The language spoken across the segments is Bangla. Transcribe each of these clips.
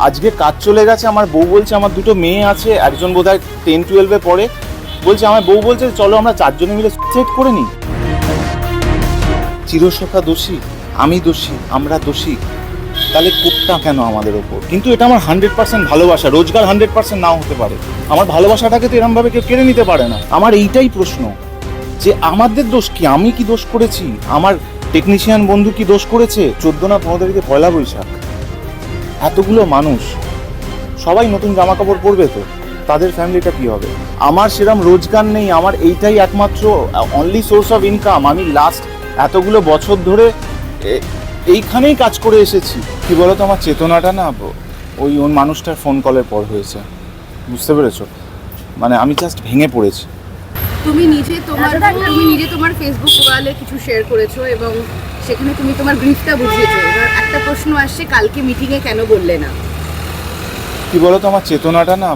আজকে কাজ চলে গেছে, আমার বউ বলছে, আমার দুটো মেয়ে আছে, একজন বোধহয় 10-12-এ পড়ে, বলছে আমার বউ বলছে চলো আমরা চারজনে মিলে সুইসাইড করে নিই। চিরসখা দোষী, আমি দোষী, আমরা দোষী, তাহলে কোপটা কেন আমাদের ওপর? কিন্তু এটা আমার 100% ভালোবাসা, রোজগার 100% নাও হতে পারে, আমার ভালোবাসাটাকে তো এরমভাবে কেউ কেড়ে নিতে পারে না। আমার এইটাই প্রশ্ন যে আমাদের দোষ কি? আমি কি দোষ করেছি? আমার টেকনিশিয়ান বন্ধু কি দোষ করেছে? 14 না 15 তারিখে পয়লা বৈশাখ, এতগুলো মানুষ সবাই নতুন জামা কাপড় পরবে, তো তাদের ফ্যামিলিটা কি হবে? আমার সেরকম রোজগার নেই, আমার এইটাই একমাত্র অনলি সোর্স অফ ইনকাম। আমি লাস্ট এতগুলো বছর ধরে এইখানেই কাজ করে এসেছি। কি বলতো, আমার চেতনাটা না ওই মানুষটার ফোন কলের পর হয়েছে, বুঝতে পেরেছো? মানে আমি জাস্ট ভেঙে পড়েছি। তুমি নিজে তোমার ফেসবুক ওয়ালে কিছু শেয়ার করেছো এবং সেখানে তুমি তোমার গ্রিফটা বুঝিয়েছো। এবার একটা প্রশ্ন আসছে, কালকে মিটিংয়ে কেন বললে না? কি বলতো, আমার চেতনাটা না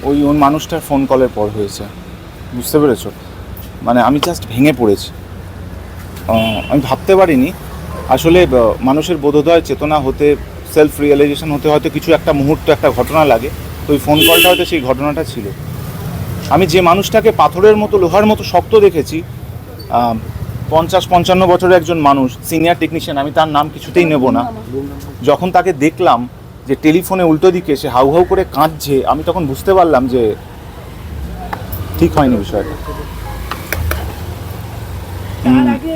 ওই মানুষটার ফোন কলের পর হয়েছে, বুঝতে পেরেছো? মানে আমি জাস্ট ভেঙে পড়েছি। আমি ভাবতে পারিনি আসলে মানুষের বোধোদয় চেতনা হতে, সেলফ রিয়েলাইজেশন হতে হয়তো কিছু একটা মুহূর্ত, একটা ঘটনা লাগে। তো ওই ফোন কলটা হয়তো সেই ঘটনাটা ছিল। আমি যে মানুষটাকে পাথরের মতো, লোহার মতো শক্ত দেখেছি, 50-55 বছরের একজন মানুষ, সিনিয়র টেকনিশিয়ান, আমি তার নাম কিছুতেই নেব না, যখন তাকে দেখলাম যে টেলিফোনে উল্টো দিকে সে হাউ হাউ করে কাঁদছে, আমি তখন বুঝতে পারলাম যে ঠিক হয়নি বিষয়টা। তার আগে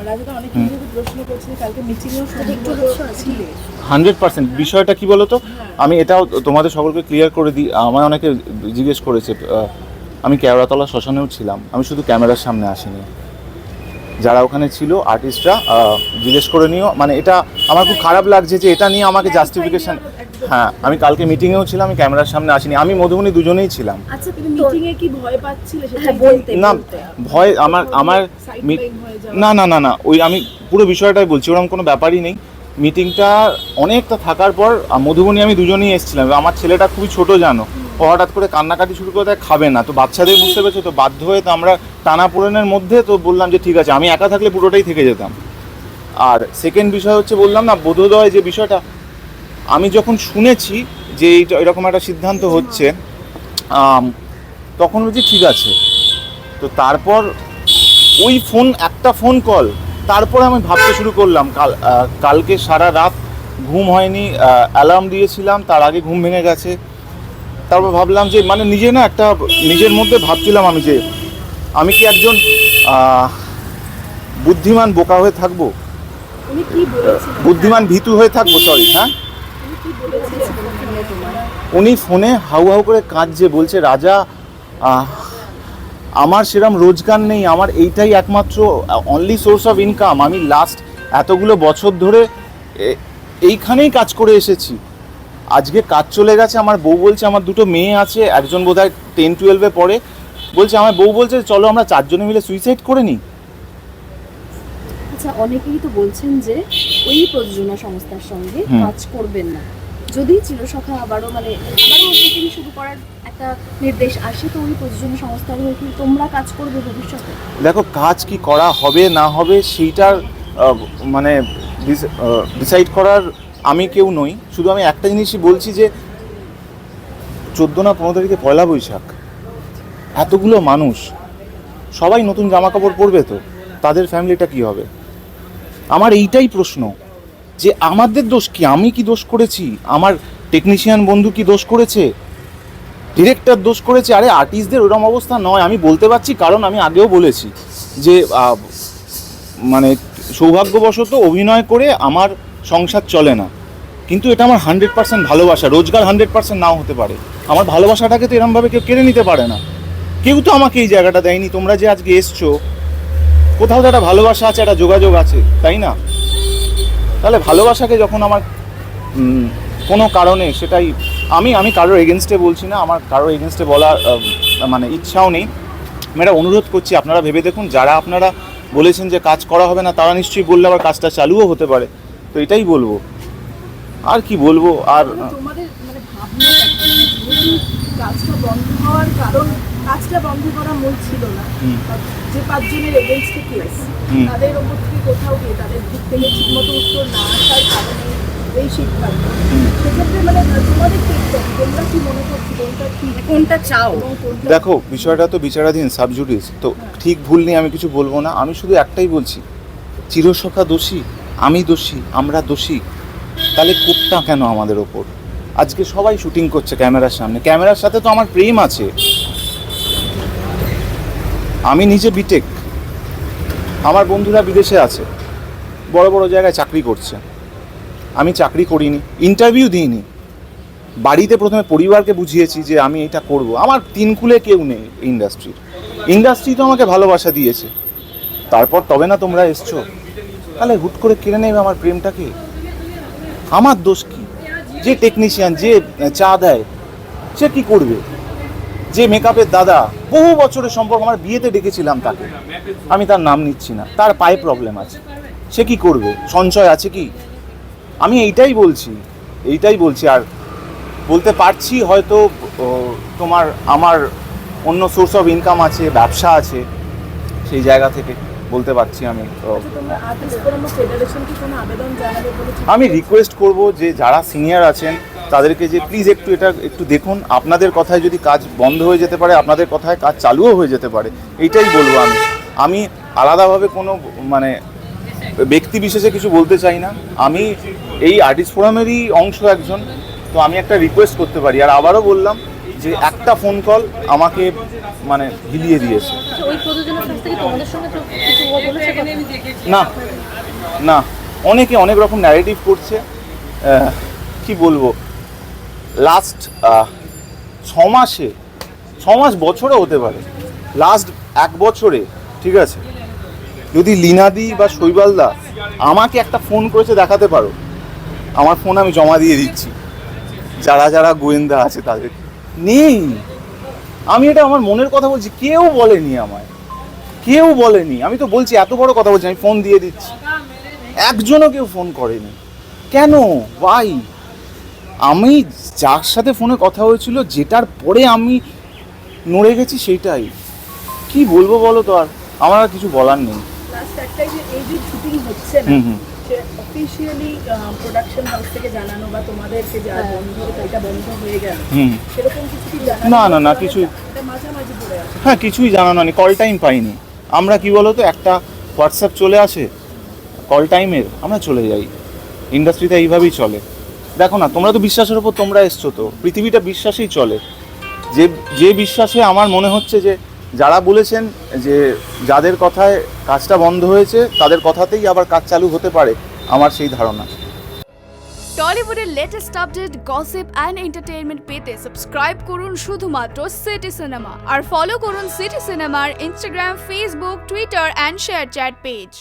রাজাদা অনেক কিছু প্রশ্ন করছে, কালকে মিটিংয়েও 100% বিষয়টা কি বলতো, আমি এটাও তোমাদের সকলকে ক্লিয়ার করে দিই। আমায় অনেকে জিজ্ঞেস করেছে, আমি কেওড়াতলা শ্মশানেও ছিলাম, আমি শুধু ক্যামেরার সামনে আসিনি। যারা ওখানে ছিল আর্টিস্টরা জিজ্ঞেস করে নিও। মানে এটা আমার খুব খারাপ লাগছে যে এটা নিয়ে আমাকে জাস্টিফিকেশন। হ্যাঁ, আমি কালকে মিটিংয়েও ছিলাম, আমি ক্যামেরার সামনে আসিনি, আমি মধুবনী দুজনেই ছিলাম। আচ্ছা, তুমি মিটিংয়ে কি ভয় পাচ্ছিলে সেটা বলতে? না, ভয় আমার না না না না ওই আমি পুরো বিষয়টাই বলছি, ওরকম কোনো ব্যাপারই নেই। মিটিংটা অনেকটা থাকার পর মধুবনী আমি দুজনেই এসেছিলাম। আমার ছেলেটা খুবই ছোট, জানো, ও হঠাৎ করে কান্নাকাটি শুরু করে দেয়, খাবে না, তো বাচ্চাদের বুঝতে পেরেছো, তো বাধ্য হয়ে তো আমরা টানাপোড়েনের মধ্যে তো বললাম যে ঠিক আছে, আমি একা থাকলে পুরোটাই থেকে যেতাম। আর সেকেন্ড বিষয় হচ্ছে, বললাম না বোধোদয় যে বিষয়টা, আমি যখন শুনেছি যে এইটা এরকম একটা সিদ্ধান্ত হচ্ছে, তখন বলছি ঠিক আছে। তো তারপর ওই একটা ফোন কল, তারপরে আমি ভাবতে শুরু করলাম। কালকে সারা রাত ঘুম হয়নি, অ্যালার্ম দিয়েছিলাম, তার আগে ঘুম ভেঙে গেছে। তারপর ভাবলাম যে মানে নিজে না একটা নিজের মধ্যে ভাবছিলাম আমি যে আমি কি একজন বুদ্ধিমান বোকা হয়ে থাকবো, বুদ্ধিমান ভীতু হয়ে থাকবো, সরি। হ্যাঁ, উনি ফোনে হাউ হাউ করে কাঁদছে, বলছে রাজা আমার সেরকম রোজগার নেই, আমার এইটাই একমাত্র অনলি সোর্স অফ ইনকাম। আমি লাস্ট এতগুলো বছর ধরে এইখানেই কাজ করে এসেছি। আজকে কাজ চলে গেছে, আমার বউ বলছে, আমার দুটো মেয়ে আছে, একজন বোধহয় 10-12-এ পড়ে, বলছে আমার বউ বলছে চলো আমরা চারজনে মিলে সুইসাইড করে নিই। আচ্ছা, অনেকেই তো বলছেন যে ওই প্রযোজনা সংস্থার সঙ্গে কাজ করবেন না, যদি চিরসখা আবারও শুটিং শুরু করার একটা নির্দেশ আসে, তো ওই প্রযোজনা সংস্থার হয়ে কি তোমরা কাজ করবে ভবিষ্যতে? দেখো, কাজ কি করা হবে না হবে সেইটার মানে ডিসাইড করার আমি কেউ নই। শুধু আমি একটা জিনিসই বলছি যে 14 না 15 তারিখে পয়লা বৈশাখ, এতগুলো মানুষ সবাই নতুন জামা কাপড় পরবে, তো তাদের ফ্যামিলিটা কি হবে? আমার এইটাই প্রশ্ন যে আমাদের দোষ কি? আমি কি দোষ করেছি? আমার টেকনিশিয়ান বন্ধু কি দোষ করেছে? ডিরেক্টর দোষ করেছে? আরে আর্টিস্টদের ওরকম অবস্থা নয়, আমি বলতে পারছি, কারণ আমি আগেও বলেছি যে মানে সৌভাগ্যবশত অভিনয় করে আমার সংসার চলে না, কিন্তু এটা আমার 100% ভালোবাসা, রোজগার 100% নাও হতে পারে, আমার ভালোবাসাটাকে তো এরমভাবে কেউ কেড়ে নিতে পারে না। কেউ তো আমাকে এই জায়গাটা দেয়নি। তোমরা যে আজকে এসছো, কোথাও তো একটা ভালোবাসা আছে, একটা যোগাযোগ আছে, তাই না? তাহলে ভালোবাসাকে যখন আমার কোনো কারণে, সেটাই আমি কারোর এগেনস্টে বলছি না, আমার কারোর এগেনস্টে বলার মানে ইচ্ছাও নেই। আমি এটা অনুরোধ করছি, আপনারা ভেবে দেখুন, যারা আপনারা বলেছেন যে কাজ করা হবে না, তারা নিশ্চয়ই বললে আবার কাজটা চালুও হতে পারে। তো এটাই বলবো, আর কি বলবো। আর তোমাদের ভাবনাটা কাজটা বন্ধ হওয়ার কারণ, কাজটা বন্ধ করা মূল ছিল না, যে 5 জনের এগেইনস্টে কেস, তাদের ওপর থেকে কোথাও গিয়ে তাদের দিক থেকে ঠিকমতো উত্তর না আসার কারণে এই সিদ্ধান্ত সেক্ষেত্রে মানে তোমাদের কি তোমরা কি মনে করছো কোনটা ঠিক কোনটা চাও? এবং কোনটা দেখো বিষয়টা তো বিচারাধীন, সাবজুডিস, তো ঠিক ভুল নিয়ে আমি কিছু বলবো না। আমি শুধু একটাই বলছি, চিরসখা দোষী, আমি দোষী, আমরা দোষী, তাহলে কোপটা কেন আমাদের ওপর? আজকে সবাই শুটিং করছে ক্যামেরার সামনে, ক্যামেরার সাথে তো আমার প্রেম আছে। আমি নিজে বিটেক, আমার বন্ধুরা বিদেশে আছে, বড় বড় জায়গায় চাকরি করছে, আমি চাকরি করিনি, ইন্টারভিউ দিইনি, বাড়িতে প্রথমে পরিবারকে বুঝিয়েছি যে আমি এটা করব। আমার তিন কুলে কেউ নেই ইন্ডাস্ট্রি তো আমাকে ভালোবাসা দিয়েছে, তারপর তবে না তোমরা এসছো, তাহলে হুট করে কেড়ে নেবে আমার প্রেমটাকে? আমার দোষ কি? যে টেকনিশিয়ান, যে চা দেয়, সে কি করবে? যে মেকআপের দাদা, বহু বছরের সম্পর্ক, আমার বিয়েতে ডেকেছিলাম তাকে, আমি তার নাম নিচ্ছি না, তার পায়ে প্রবলেম আছে, সে কি করবে? সঞ্চয় আছে কি? আমি এইটাই বলছি। আর বলতে পারছি হয়তো আমার অন্য সোর্স অফ ইনকাম আছে, ব্যবসা আছে, সেই জায়গা থেকে বলতে পারছি আমি। তোমরা আর্টিস্ট ফোরাম ফেডারেশন কি কোনো আবেদন জানাবে বলে আমি রিকোয়েস্ট করব যে যারা সিনিয়র আছেন তাদেরকে যে প্লিজ একটু দেখুন, আপনাদের কথায় যদি কাজ বন্ধ হয়ে যেতে পারে, আপনাদের কথায় কাজ চালুও হয়ে যেতে পারে, এইটাই বলবো। আমি আলাদাভাবে কোনো মানে ব্যক্তি বিশেষে কিছু বলতে চাই না, আমি এই আর্টিস্ট ফোরামেরই অংশ একজন, তো আমি একটা রিকোয়েস্ট করতে পারি। আর আবারও বললাম যে একটা ফোন কল আমাকে মানে হিলিয়ে দিয়েছে। ওই প্রযোজনা সংস্থা কি তোমাদের সঙ্গে তো কিছু বলেছে কথা? না, অনেকে অনেক রকম ন্যারেটিভ করছে। কি বলবো, লাস্ট 6 মাস বছরে হতে পারে, লাস্ট 1 বছরে, ঠিক আছে, যদি লীনাদি বা শৈবালদা আমাকে একটা ফোন করেছে দেখাতে পারো, আমার ফোন আমি জমা দিয়ে দিচ্ছি যারা গোয়েন্দা আছে তাদের। নেই, আমি এটা আমার মনের কথা বলছি, কেউ বলেনি, আমি তো বলছি এত বড় কথা বলছি, আমি ফোন দিয়ে দিচ্ছি, একজনও কেউ ফোন করেনি। কেন? ভাই, আমি যার সাথে ফোনে কথা হয়েছিল, যেটার পরে আমি নড়ে গেছি, সেইটাই কি বলবো বলো তো? আর আমার আর কিছু বলার নেই। লাস্ট একটাই যে এই যে শুটিং হচ্ছে না, সে অফিশিয়ালি প্রোডাকশন হাউস থেকে জানানো বা তোমাদেরকে যা বন্ধ এটা বন্ধ হয়ে গেল, সেরকম কিছু কি জানানো? না কিছুই, এটা মাঝামাঝি পড়ে আছে। হ্যাঁ কিছুই জানানো নেই, কল টাইম পাইনি আমরা। কি বলো তো, একটা হোয়াটসঅ্যাপ চলে আসে কল টাইমের, আমরা চলে যাই। ইন্ডাস্ট্রিতে এইভাবেই চলে। দেখো না, তোমরা তো বিশ্বাসের ওপর তোমরা এসছো, তো পৃথিবীটা বিশ্বাসেই চলে। যে বিশ্বাসে আমার মনে হচ্ছে যে যারা বলেছেন যে যাদের কথায় কাজটা বন্ধ হয়েছে, তাদের কথাতেই আবার কাজ চালু হতে পারে, আমার সেই ধারণা। টলিউডের latest update, gossip and entertainment পেতে সাবস্ক্রাইব করুন শুধুমাত্র সিটি সিনেমা, আর ফলো করুন সিটি সিনেমার Instagram, Facebook, Twitter and ShareChat page.